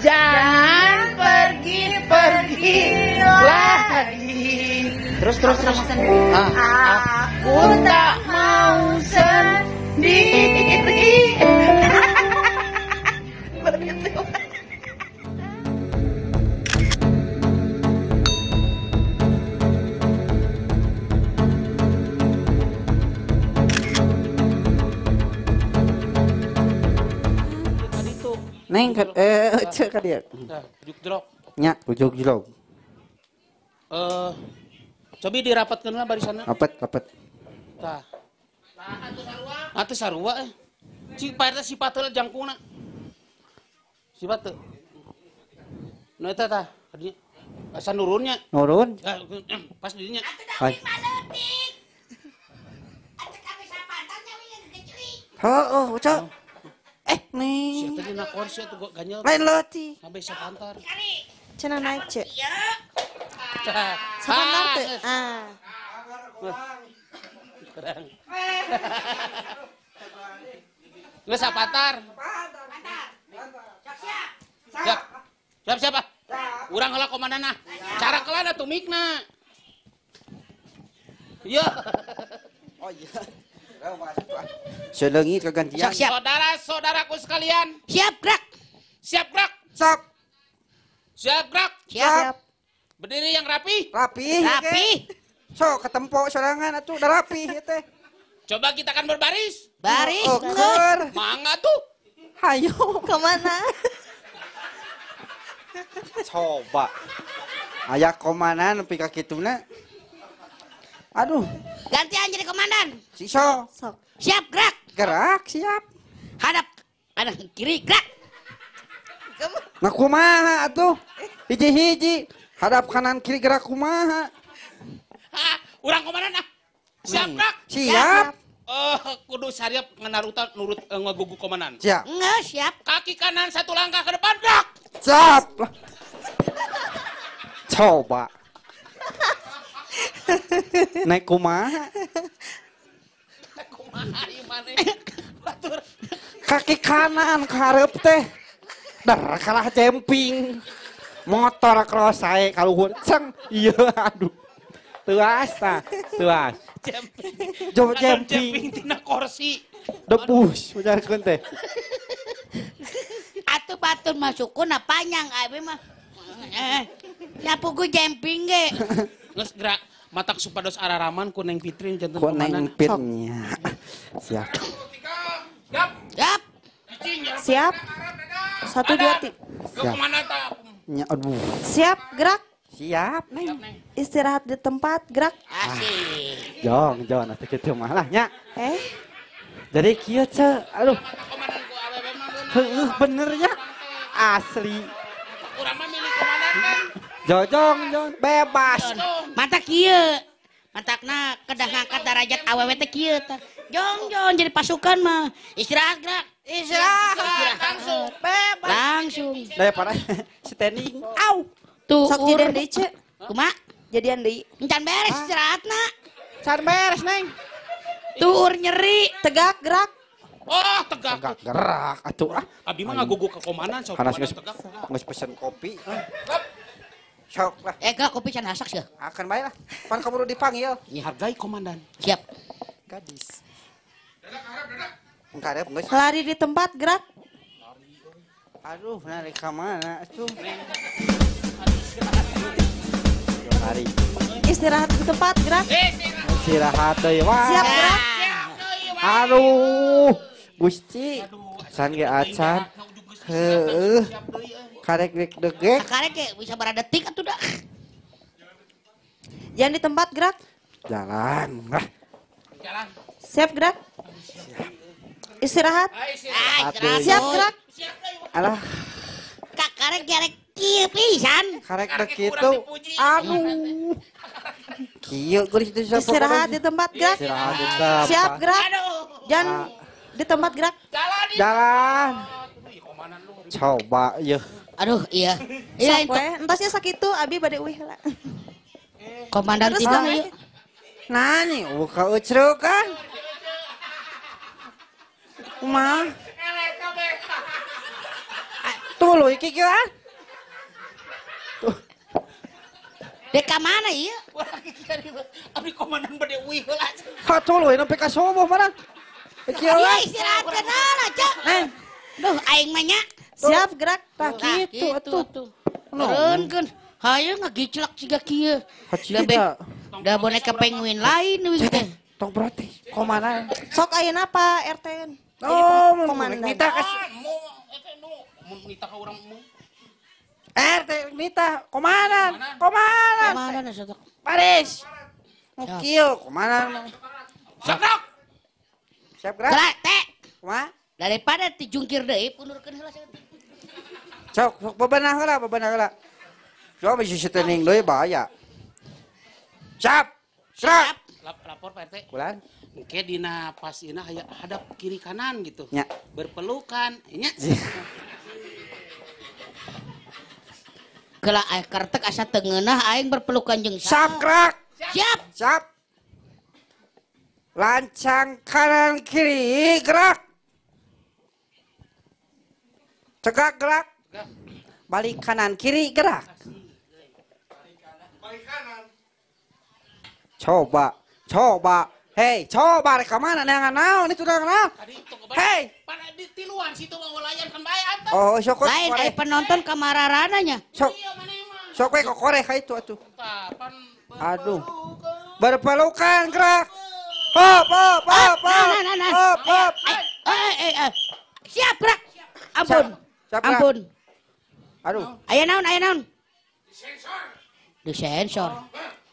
Jangan pergi-pergi lagi. Terus. Aku tak mau sendiri. Neng cek ka dia. Ujuk jerok. Nya, ujuk jerok. Coba dirapatkeun lah barisanna. Rapet. Tah. Atuh sarua Si Pak RT sifat heula jangkungna. Sifat teu. Nu eta tah, kadinya. Asa nurunnya. Nurun. Pas didinya. Hai. Oh, cok. Nih. Sia teh dina kursi atuh gua ganjel. Lain leuti. Sampai sapantar. Cenah naik cek. Tah. Sapantar teu? Kurang. Geus sapantar. Siap. Urang heula komandanna. Cara kelana tuh mikna. Iya. Oh iya. Selengi kegantian. Saudara-saudaraku sekalian. Siap, gerak. Siap gerak. Sok. Siap gerak. Siap. Berdiri yang rapi. Rapi. Sok ketempo sorangan atuh udah rapi ieu teh. Coba kita akan berbaris. Baris. Keur. Mangga tuh. Hayo. Kemana? Coba. Aya komandan nepi ka kituna. Aduh, Gantian jadi komandan. si So. Sok. Siap, gerak. Gerak, siap. Hadap kanan kiri, gerak. Nah kumaha atuh? Hiji-hiji. Hadap kanan kiri gerak kumaha? Urang komandan ah. Siap gerak. Siap. Kudu sariap nganarutan nurut ngagugu komandan. Siap. Nggak, siap. Kaki kanan satu langkah ke depan gerak. Siap. Coba. Naik kumaha? Kumaha ieu maneh. Batur. Kaki kanan karep teh. Dar kalah jemping. Motor cross sae kaluhur. Ceng. Iya aduh. Tuas tah. Tuas. Jemping. Jemping. Jemping tina kursi. Debus benerkeun teh. Atuh batur masukun panjang abi mah. Nyapu gue jemping ge. Geus gerak matak supados araraman ku Neng Fitrin janten Ku komandan. Neng Pitnya. Siap. Siap. Siap. 1, 2, 3. Siap. Kemana tak? Nya aduh. Siap, gerak. Siap, Neng. Istirahat di tempat, gerak. Asik. Jong atuh kitu mah lah nya. Jadi kieu ce, aduh. Komandanku awewe mah Heuh bener nya. Asli. urang mah milih komandan kan. Jojong, bebas. Mantak kieu. Mantakna kedah ngangkat derajat awewe teh kieu tah. Jong jadi pasukan mah. Istirahat gerak. Istirahat Langsung. bebas. Langsung. Daripada standing. Au. Tuh. Sok jadian deui, Ce. Kumaha? Jadian deui. Encan beres istirahatna. Can beres, Neng. Tuur nyeri. Tegak, gerak. Oh, tegak. Tegak gerak atuh ah. Abi mah ngagugu ke komandan sok Karena komandan tegak. geus pesen kopi. Sok lah. Gak kopi can hasak sih. Akan bae lah. Pan kaburu dipanggil. Hargai komandan. Siap. Gadis. Engkarep geus. Lari di tempat, gerak. Aduh, narik ka mana atuh? Lari. Istirahat di tempat, gerak. Istirahat deui wah. Siap, gerak. Aduh. Gusti. San ge acan. Heueuh. Karek deg-degek. Karek ke bisa baradetik atuh dah. Jangan di tempat, gerak. Jalan. Nah. Jalan. Siap, gerak. Istirahat. Aduh. Siap, gerak. Alah, Kak karek kieu pisan. karek deg kitu. Aduh. Kieu geulis itu siapa? Istirahat di tempat, gerak. Istirahat di tempat. Siap, gerak. Aduh. Jangan di tempat, gerak. Jalan. Coba ya. Aduh, iya. Iya Sok itu we, entasnya sakitu abi bade uih heula. komandan Terus tidak naon? ieu. Nani, buka ucru kan? Hatuluy kikieu ah. Dek ka mana ieu? Abdi komandan bade uih heula. Hatuluy nepi ka subuh mana. Kikieu Ieu ah. istirahat kenal cek. Duh aing mah nya. Siap gerak. Tah kitu atuh. Meureunkeun. Hayu ngagiclak siga kieu. Hacida. Da boneka penguin lain wing teh. Tong berarti komandan. Sok ayeuna apa RT? Oh, komandan. Nita ka Mu eta nu mun nita ka urang mu. RT Nita komandan. Komandan. Mana na sotok? Paris. Kieu komandan. Sakrak. Siap gerak. Gerak teh. Kumaha? Daripada dijungkir deui pundurkeun heula saya. Sok bebenah heula. Coba bisa setting deui bahaya. Siap. Siap. Lapor Pak RT. Kulan. Engke dina pas ina aya hadap kiri kanan gitu. Nya. Berpelukan. Nya. Geula aya kartek asa teu ngeunah aing berpelukan jeung Siap gerak. Siap. Siap. Lancang kanan kiri gerak. Tegak gerak. Balik kanan kiri gerak. Coba. Hei, coba rek mana neangan naon itu udah kenal. Tadi itu Hei. pada di tiluan situ mah walayan kan bae atuh. Oh, sok Lain aya penonton kamararananya. Sok Iya mana mah. sok we kokore ka itu atuh. Kapan Aduh. berpelukan? Berpelukan gerak. Hop. Hop. Siap gerak. Ampun. Siap gerak. Ampun. Aduh. Aya naon? Sensor. Disensor.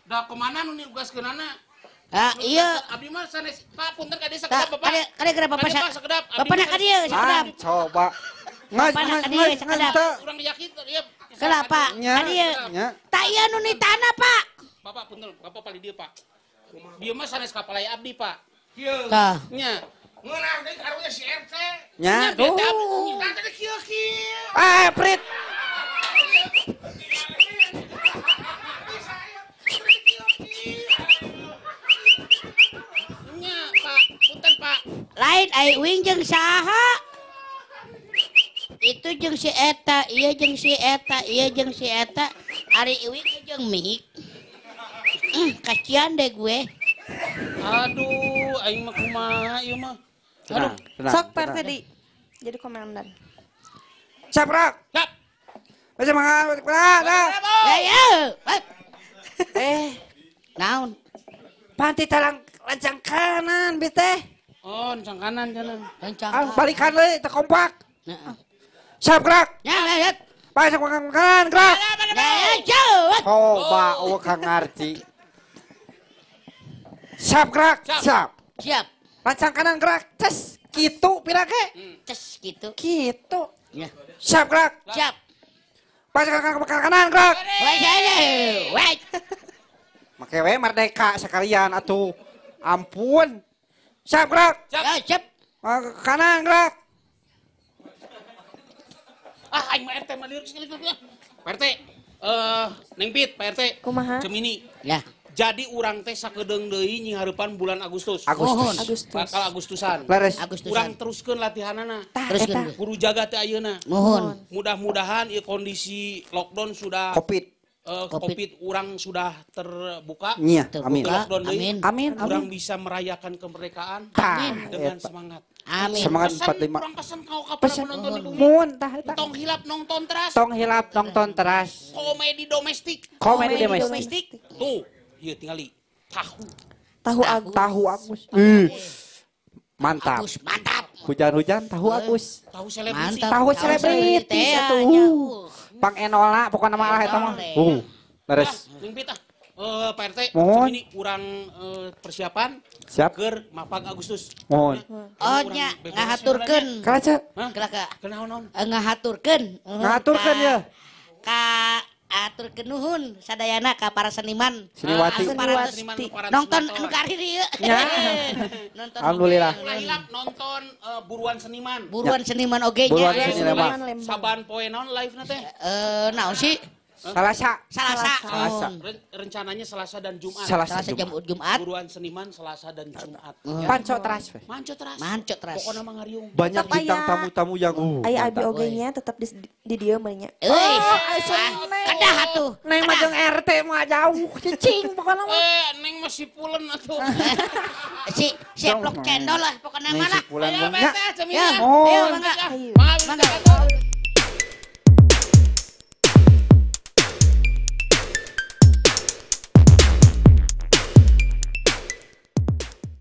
Da kemana nu nugaskeunana? Ah iya. Abdi mah sanes Pak punten ka desa Kak, kedap Bapak. kade gerap Bapak Kade, Pak, sakedap. Abdi Bapak nak mah- ka dieu sakedap. Coba. Bapana ka dieu, sakedap. Urang yakin ieu. Geula Pak, Nya. ka dieu. Nya. Tak iya nu nitana Pak. Bapak punten, Bapak pali dieu Pak. Dieu mah sanes kapalai abdi Pak. Kieu. Tah. Nya. Ngeunah deui karunya si RT. Nya. Nya, beta abdi. Tah tadi kieu. Prit. Nya, Pak. Punten Pak. Lain ai wing jeung saha? Itu jeung si eta, ieu jeung si eta, ieu jeung si eta. Ari iwing jeung mik. Kasian deh gue. Aduh, aing mah kumaha ieu mah. Aduh. Sok Pak RT di jadi komandan. Siap gerak. Siap. Masih mangan. Gerak. Ya. Naon? Panti talang lancang kanan bete. Oh, sang kanan jalan. Ah, balikan deui teu kompak. Heeh. Siap gerak. Ya. Pasang kanan gerak. Ya, jauh. Coba Kang Arci. Siap gerak. Siap. Siap. Siap. Lancang kanan gerak. Tes. Kitu pirake. Tes gitu. Kitu. Ya. Siap gerak. Siap. Pasang kanan gerak. Wait. Make we merdeka sekalian atuh. Ampun. Siap gerak. Ya, siap. Kanan gerak. Ah, aing mah RT mah liur sekali. Pak RT, Neng Pit, Pak RT. Kumaha? Cemini. Ya. Jadi urang teh sakedeung deui nyihareupan bulan Agustus. Agustus. Bakal Agustusan. Leres. Urang Agustusan. teruskeun latihanana. Teruskeun. Guru jaga teh ayeuna. Mohon. Mudah-mudahan ieu kondisi lockdown sudah Covid. Covid urang sudah terbuka. Nya, Terbuka. amin. Lockdown deui. Amin. Amin, Urang amin. bisa merayakan kemerdekaan Amin. dengan Eta. semangat. Amin. Semangat Pesan, 45. urang pesan kau ka para Pesan. penonton di bumi. Mun tah eta. Tong hilap nonton teras. Tong hilap nonton teras. Komedi domestik. Komedi Komedi domestik. Tuh, ieu tingali tahu. Tahu Agus. Tahu Agus. Mantap. Agus, mantap. Hujan-hujan tahu Agus. Tahu selebriti. Mantap. Tahu selebritis ya, atuh. nyahu. Pang Enola pokoknya nama lah eta mah. Boleh. Leres. Jeung pita. Pak RT, Mohon. ini kurang persiapan Siap. keur mapag Agustus. Mohon. Oh nya ngahaturkeun. Karaca. Hah? Gerak ka. Kenaon? Ngahaturkeun. Ngahaturkeun ya. Ka aturkeun nuhun sadayana ka para seniman. Siniwati. Anu parantos Siniwati. nonton anu kari dieu. Ya. Nonton Alhamdulillah. Ulah hilap nonton buruan seniman. buruan seniman oge nya. Buruan seniman. Lembang. Saban poe naon live na teh? Naon sih? Salasa. Salasa. Salasa. Oh. Rencananya Selasa dan Jumat. Salasa Salasa Jumat. Jumat. Buruan seniman Selasa dan Jumat. Panco teras we. Manco teras. Manco teras. Pokoknya mah ngariung. Banyak Tetep bintang aya- tamu-tamu yang Aya abi mantap. ogenya tetap di dia mainnya. Euy. Neng. Kedah atuh. Neng mah jeung RT mah jauh, cicing pokoknya mah. Neng masih pulen atuh. Si blok cendol lah pokoknya Neng mana. si pulang Ayo, nya. bete, Ya, cemilan. Oh. ayo mangga. Ayo. Maaf, Mangga. Kak.